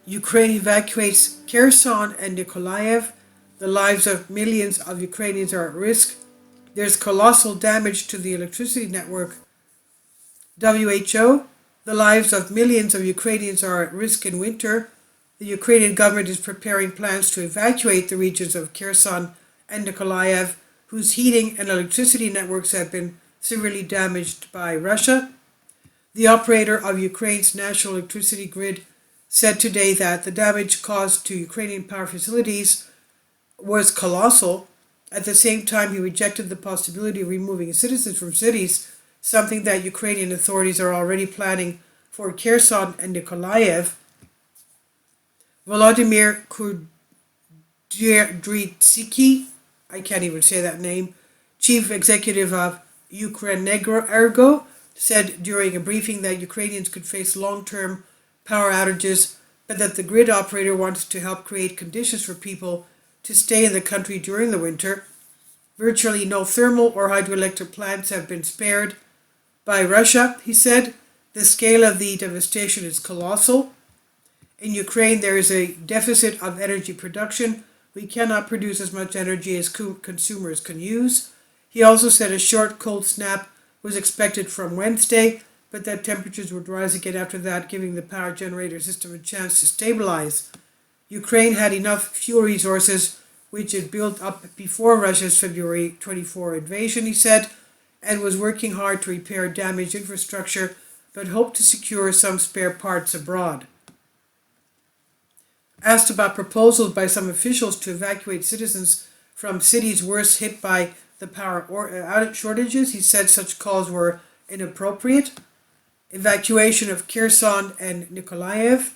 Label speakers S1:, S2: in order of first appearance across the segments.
S1: Ukraine evacuates Kherson and Nikolaev. The lives of millions of Ukrainians are at risk. There's colossal damage to the electricity network. WHO, the lives of millions of Ukrainians are at risk in winter. The Ukrainian government is preparing plans to evacuate the regions of Kherson and Nikolaev, whose heating and electricity networks have been severely damaged by Russia. The operator of Ukraine's national electricity grid said today that the damage caused to Ukrainian power facilities was colossal. At the same time, he rejected the possibility of removing citizens from cities, something that Ukrainian authorities are already planning for Kherson and Nikolaev. Volodymyr Kudryavtsky, I can't even say that name, chief executive of Ukrainergo, said during a briefing that Ukrainians could face long-term power outages, but that the grid operator wanted to help create conditions for people to stay in the country during the winter. Virtually no thermal or hydroelectric plants have been spared by Russia, he said. The scale of the devastation is colossal. In Ukraine, there is a deficit of energy production. We cannot produce as much energy as consumers can use. He also said a short cold snap was expected from Wednesday, but that temperatures would rise again after that, giving the power generator system a chance to stabilize. Ukraine had enough fuel resources, which it built up before Russia's February 24 invasion, he said, and was working hard to repair damaged infrastructure, but hoped to secure some spare parts abroad. Asked about proposals by some officials to evacuate citizens from cities worst hit by the power shortages, he said such calls were inappropriate. Evacuation of Kherson and Nikolaev.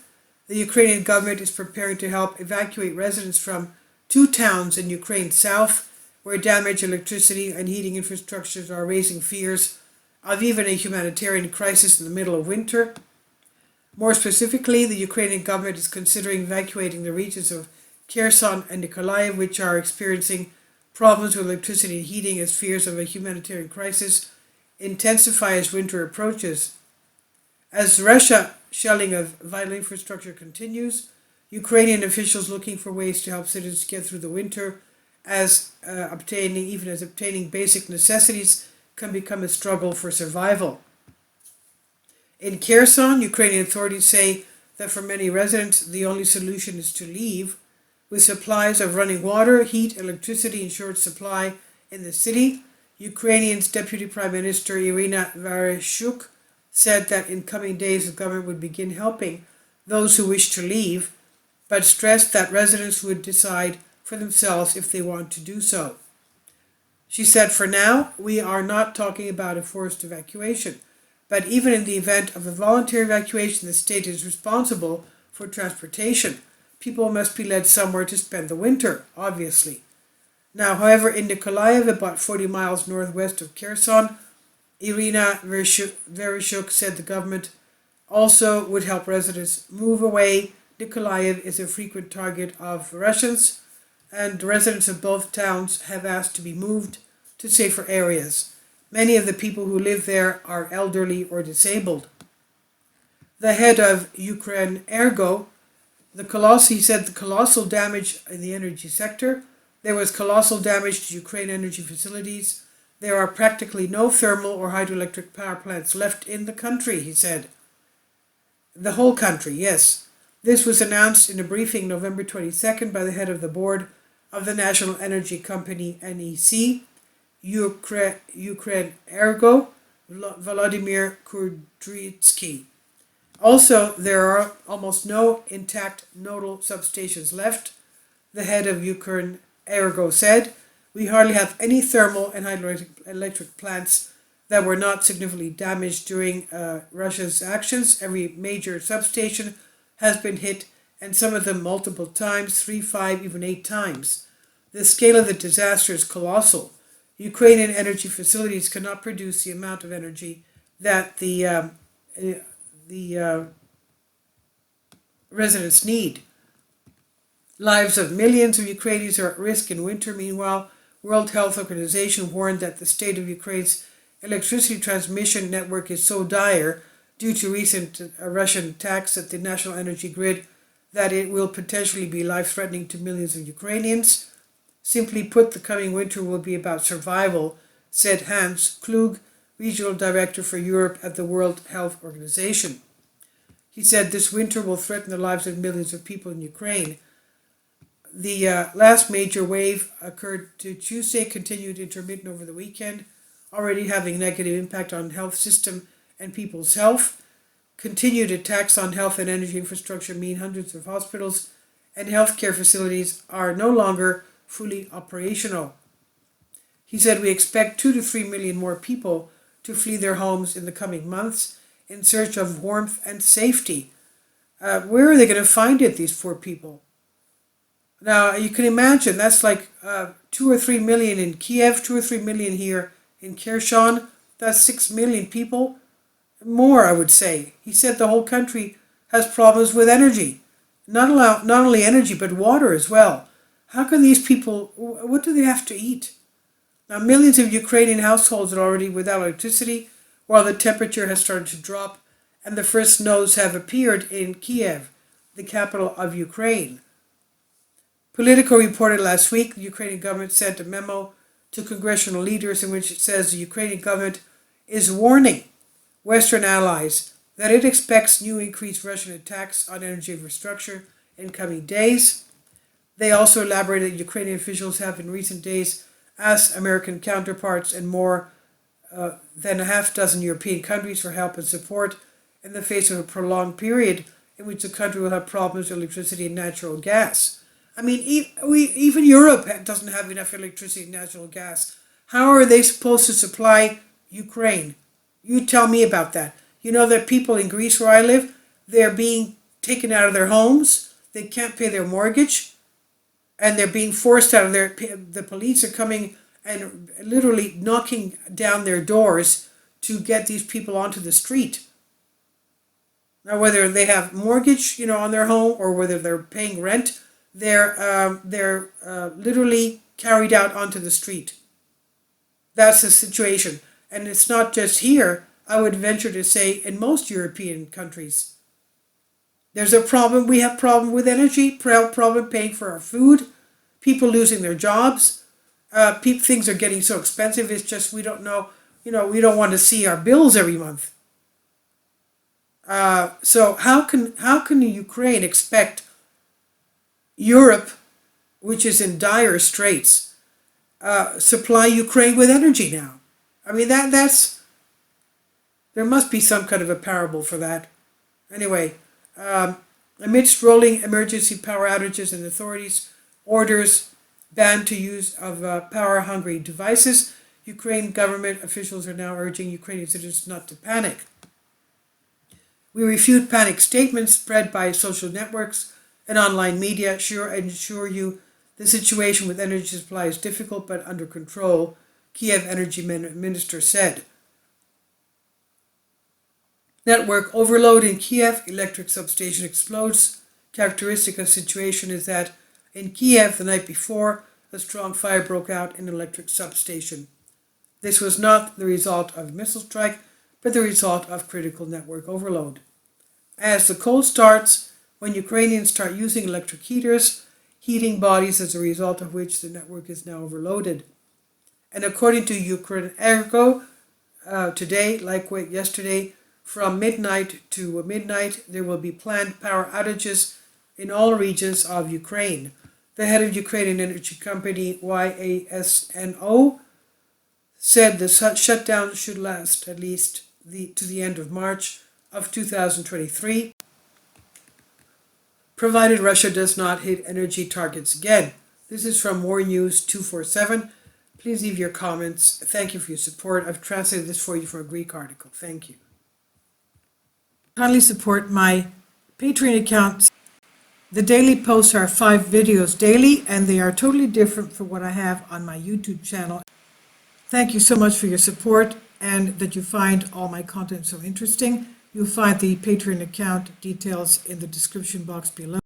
S1: The Ukrainian government is preparing to help evacuate residents from two towns in Ukraine's south, where damaged electricity and heating infrastructures are raising fears of even a humanitarian crisis in the middle of winter. More specifically, the Ukrainian government is considering evacuating the regions of Kherson and Nikolaev, which are experiencing problems with electricity and heating as fears of a humanitarian crisis intensify as winter approaches. As Russia shelling of vital infrastructure continues, Ukrainian officials looking for ways to help citizens get through the winter, as obtaining basic necessities can become a struggle for survival. In Kherson, Ukrainian authorities say that for many residents, the only solution is to leave. With supplies of running water, heat, electricity in short supply in the city, Ukrainian's Deputy Prime Minister Irina Vereshchuk said that in coming days the government would begin helping those who wish to leave, but stressed that residents would decide for themselves if they want to do so. She said, for now, we are not talking about a forced evacuation, but even in the event of a voluntary evacuation, the state is responsible for transportation. People must be led somewhere to spend the winter, obviously. Now, however, in Nikolaev, about 40 miles northwest of Kherson, Irina Vereshchuk said the government also would help residents move away. Nikolaev is a frequent target of Russians, and residents of both towns have asked to be moved to safer areas. Many of the people who live there are elderly or disabled. The head of Ukrainergo, he said the colossal damage in the energy sector. There was colossal damage to Ukraine energy facilities. There are practically no thermal or hydroelectric power plants left in the country, he said. The whole country, yes. This was announced in a briefing November 22nd by the head of the board of the national energy company NEC, Ukrainergo, Volodymyr Kudryavtsky. Also, there are almost no intact nodal substations left, the head of Ukrainergo said. We hardly have any thermal and hydroelectric plants that were not significantly damaged during Russia's actions. Every major substation has been hit, and some of them multiple times, 3, 5, even 8 times. The scale of the disaster is colossal. Ukrainian energy facilities cannot produce the amount of energy that the residents need. Lives of millions of Ukrainians are at risk in winter. Meanwhile, World Health Organization warned that the state of Ukraine's electricity transmission network is so dire due to recent Russian attacks at the national energy grid that it will potentially be life-threatening to millions of Ukrainians. Simply put, the coming winter will be about survival, said Hans Klug, Regional Director for Europe at the World Health Organization. He said this winter will threaten the lives of millions of people in Ukraine. The last major wave occurred Tuesday, continued intermittent over the weekend, already having negative impact on health system and people's health. Continued attacks on health and energy infrastructure mean hundreds of hospitals and healthcare facilities are no longer fully operational. He said we expect 2 to 3 million more people to flee their homes in the coming months in search of warmth and safety. Where are they going to find it, these poor people? Now, you can imagine that's like 2 or 3 million in Kiev, 2 or 3 million here in Kherson. That's 6 million people. More, I would say. He said the whole country has problems with energy. Not only energy, but water as well. How can these people, what do they have to eat? Now, millions of Ukrainian households are already without electricity, while the temperature has started to drop, and the first snows have appeared in Kiev, the capital of Ukraine. Politico reported last week the Ukrainian government sent a memo to congressional leaders in which it says the Ukrainian government is warning Western allies that it expects new increased Russian attacks on energy infrastructure in coming days. They also elaborated that Ukrainian officials have in recent days asked American counterparts and more than a half dozen European countries for help and support in the face of a prolonged period in which the country will have problems with electricity and natural gas. I mean, even Europe doesn't have enough electricity and natural gas. How are they supposed to supply Ukraine? You tell me about that. You know that people in Greece where I live, they're being taken out of their homes. They can't pay their mortgage. And they're being forced out of the police are coming and literally knocking down their doors to get these people onto the street. Now, whether they have mortgage, on their home or whether they're paying rent, they're literally carried out onto the street. That's the situation. And it's not just here, I would venture to say in most European countries. There's a problem, we have problem with energy, problem paying for our food, people losing their jobs, things are getting so expensive, it's just we don't know, we don't want to see our bills every month. So how can Ukraine expect Europe, which is in dire straits, supply Ukraine with energy now? I mean, that's there must be some kind of a parable for that. Anyway, amidst rolling emergency power outages and authorities orders ban to use of power-hungry devices, Ukraine government officials are now urging Ukrainian citizens not to panic. We refute panic statements spread by social networks and online media. Ensure you the situation with energy supply is difficult but under control, Kiev energy minister said. Network overload in Kiev, electric substation explodes. Characteristic of the situation is that in Kiev the night before, a strong fire broke out in an electric substation. This was not the result of a missile strike, but the result of critical network overload. As the cold starts, when Ukrainians start using electric heating bodies as a result of which the network is now overloaded. And according to Ukrenergo, today, like yesterday, from midnight to midnight, there will be planned power outages in all regions of Ukraine. The head of Ukrainian energy company YASNO said the shutdown should last at least to the end of March of 2023, provided Russia does not hit energy targets again. This is from War News 247. Please leave your comments. Thank you for your support. I've translated this for you from a Greek article. Thank you. Kindly support my Patreon account. The daily posts are 5 videos daily, and they are totally different from what I have on my YouTube channel. Thank you so much for your support and that you find all my content so interesting. You'll find the Patreon account details in the description box below.